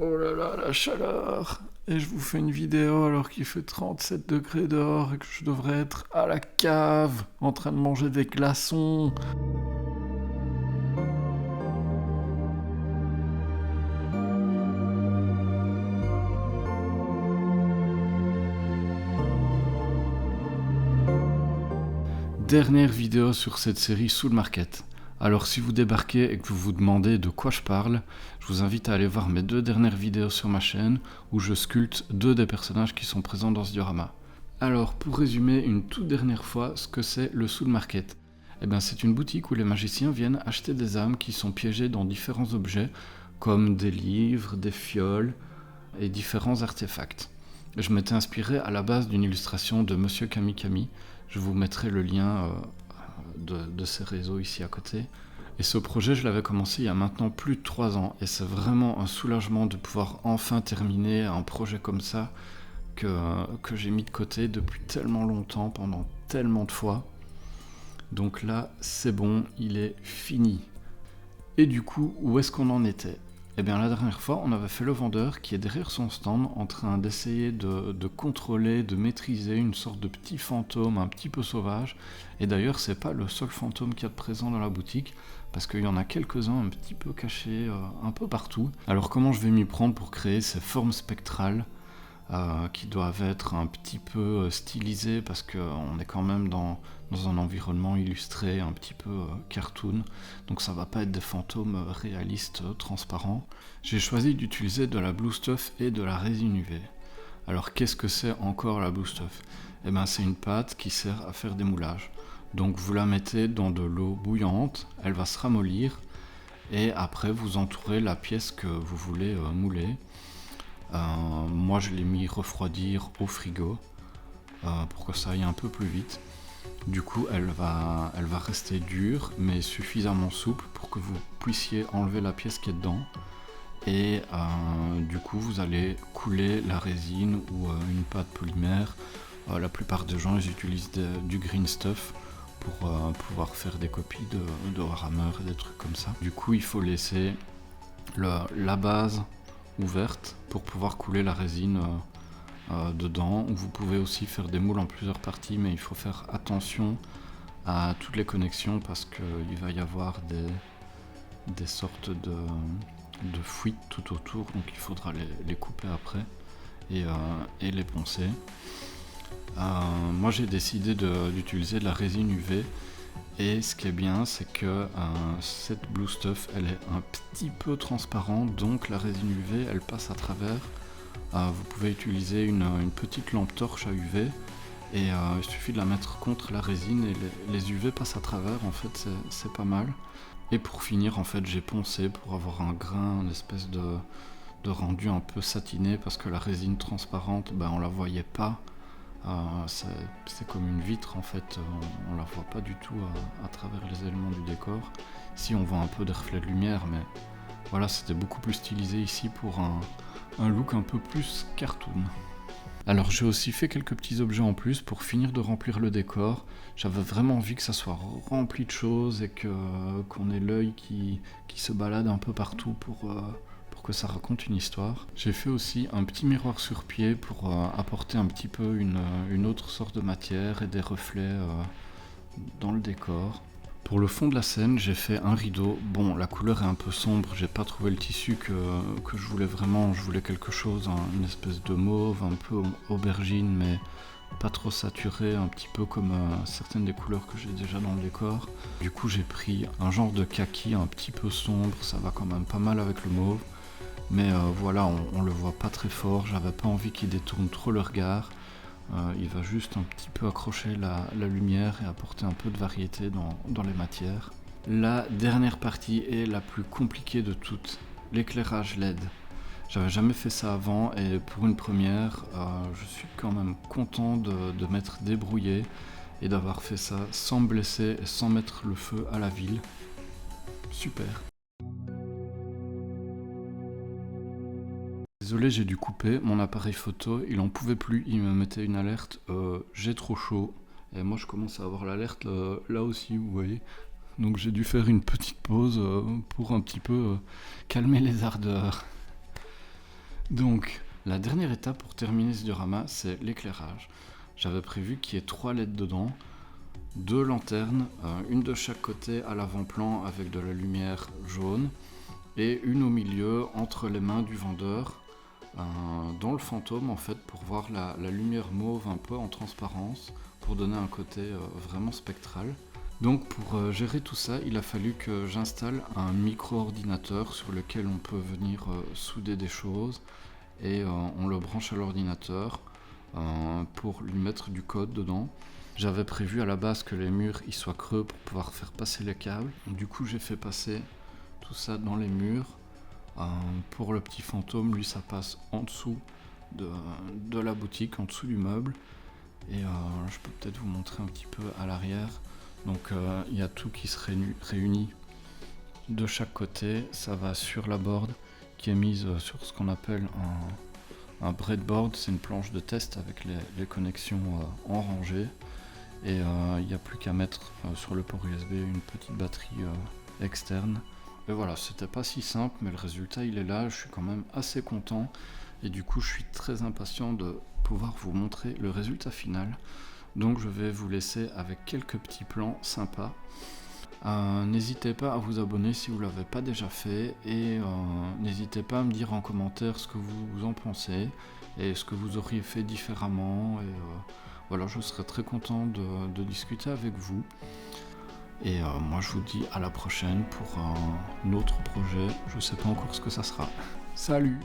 Oh là là, la chaleur. Et je vous fais une vidéo alors qu'il fait 37 degrés dehors et que je devrais être à la cave en train de manger des glaçons. Dernière vidéo sur cette série Soul Market. Alors si vous débarquez et que vous vous demandez de quoi je parle, je vous invite à aller voir mes 2 dernières vidéos sur ma chaîne où je sculpte 2 des personnages qui sont présents dans ce diorama. Alors pour résumer une toute dernière fois ce que c'est le Soul Market. Eh bien c'est une boutique où les magiciens viennent acheter des âmes qui sont piégées dans différents objets comme des livres, des fioles et différents artefacts. Je m'étais inspiré à la base d'une illustration de Monsieur Kamikami. Je vous mettrai le lien de ces réseaux ici à côté. Et ce projet, je l'avais commencé il y a maintenant plus de 3 ans. Et c'est vraiment un soulagement de pouvoir enfin terminer un projet comme ça que j'ai mis de côté depuis tellement longtemps, pendant tellement de fois. Donc là, c'est bon, il est fini. Et du coup, où est-ce qu'on en était ? Eh bien, la dernière fois, on avait fait le vendeur qui est derrière son stand en train d'essayer de contrôler, de maîtriser une sorte de petit fantôme un petit peu sauvage. Et d'ailleurs, c'est pas le seul fantôme qu'il y a de présent dans la boutique, parce qu'il y en a quelques-uns un petit peu cachés un peu partout. Alors, comment je vais m'y prendre pour créer ces formes spectrales qui doivent être un petit peu stylisées parce qu'on est quand même dans un environnement illustré, un petit peu cartoon, donc ça va pas être des fantômes réalistes, transparents. J'ai choisi d'utiliser de la blue stuff et de la résine UV. Alors qu'est-ce que c'est encore la blue stuff ? Eh bien c'est une pâte qui sert à faire des moulages. Donc vous la mettez dans de l'eau bouillante, elle va se ramollir, et après vous entourez la pièce que vous voulez mouler. Moi je l'ai mis refroidir au frigo pour que ça aille un peu plus vite. Du coup elle va rester dure mais suffisamment souple pour que vous puissiez enlever la pièce qui est dedans. Et du coup vous allez couler la résine ou une pâte polymère. La plupart des gens ils utilisent du green stuff pour pouvoir faire des copies de Warhammer et des trucs comme ça. Du coup il faut laisser la base ouverte pour pouvoir couler la résine dedans. Vous pouvez aussi faire des moules en plusieurs parties, mais il faut faire attention à toutes les connexions parce qu'il va y avoir des sortes de fuites tout autour, donc il faudra les couper après et les poncer. Moi j'ai décidé d'utiliser de la résine UV. Et ce qui est bien, c'est que cette blue stuff, elle est un petit peu transparente, donc la résine UV, elle passe à travers. Vous pouvez utiliser une petite lampe torche à UV, et il suffit de la mettre contre la résine, et les UV passent à travers, en fait, c'est pas mal. Et pour finir, en fait, j'ai poncé pour avoir un grain, une espèce de rendu un peu satiné, parce que la résine transparente, on la voyait pas. C'est comme une vitre en fait, on la voit pas du tout à travers les éléments du décor. Si on voit un peu des reflets de lumière, mais voilà, c'était beaucoup plus stylisé ici pour un look un peu plus cartoon. Alors j'ai aussi fait quelques petits objets en plus pour finir de remplir le décor. J'avais vraiment envie que ça soit rempli de choses et qu'on ait l'œil qui se balade un peu partout pour que ça raconte une histoire. J'ai fait aussi un petit miroir sur pied pour apporter un petit peu une autre sorte de matière et des reflets dans le décor. Pour le fond de la scène, j'ai fait un rideau. Bon, la couleur est un peu sombre, j'ai pas trouvé le tissu que je voulais vraiment. Je voulais quelque chose, une espèce de mauve, un peu aubergine, mais pas trop saturé, un petit peu comme certaines des couleurs que j'ai déjà dans le décor. Du coup, j'ai pris un genre de kaki un petit peu sombre, ça va quand même pas mal avec le mauve. Mais voilà, on le voit pas très fort, j'avais pas envie qu'il détourne trop le regard. Il va juste un petit peu accrocher la lumière et apporter un peu de variété dans les matières. La dernière partie est la plus compliquée de toutes, l'éclairage LED. J'avais jamais fait ça avant et pour une première, je suis quand même content de m'être débrouillé et d'avoir fait ça sans me blesser et sans mettre le feu à la ville. Super. Désolé, j'ai dû couper mon appareil photo, il en pouvait plus, il me mettait une alerte, j'ai trop chaud. Et moi je commence à avoir l'alerte là aussi, vous voyez. Donc j'ai dû faire une petite pause pour un petit peu calmer les ardeurs. Donc, la dernière étape pour terminer ce diorama, c'est l'éclairage. J'avais prévu qu'il y ait 3 LED dedans, 2 lanternes, une de chaque côté à l'avant-plan avec de la lumière jaune, et une au milieu entre les mains du vendeur, dans le fantôme en fait, pour voir la lumière mauve un peu en transparence, pour donner un côté vraiment spectral. Donc pour gérer tout ça, il a fallu que j'installe un micro-ordinateur sur lequel on peut venir souder des choses, et on le branche à l'ordinateur pour lui mettre du code dedans. J'avais prévu à la base que les murs ils soient creux pour pouvoir faire passer les câbles. Du coup j'ai fait passer tout ça dans les murs. Pour le petit fantôme, lui ça passe en dessous de la boutique, en dessous du meuble. Et je peux peut-être vous montrer un petit peu à l'arrière. Donc il y a tout qui se réunit de chaque côté. Ça va sur la board qui est mise sur ce qu'on appelle un breadboard. C'est une planche de test avec les connexions en rangée. Et il n'y a plus qu'à mettre sur le port USB une petite batterie externe. Et voilà, c'était pas si simple, mais le résultat il est là. Je suis quand même assez content. Et du coup, je suis très impatient de pouvoir vous montrer le résultat final. Donc je vais vous laisser avec quelques petits plans sympas. N'hésitez pas à vous abonner si vous ne l'avez pas déjà fait, et n'hésitez pas à me dire en commentaire ce que vous en pensez et ce que vous auriez fait différemment. Et voilà, je serais très content de discuter avec vous. Et moi je vous dis à la prochaine pour un autre projet. Je ne sais pas encore ce que ça sera. Salut!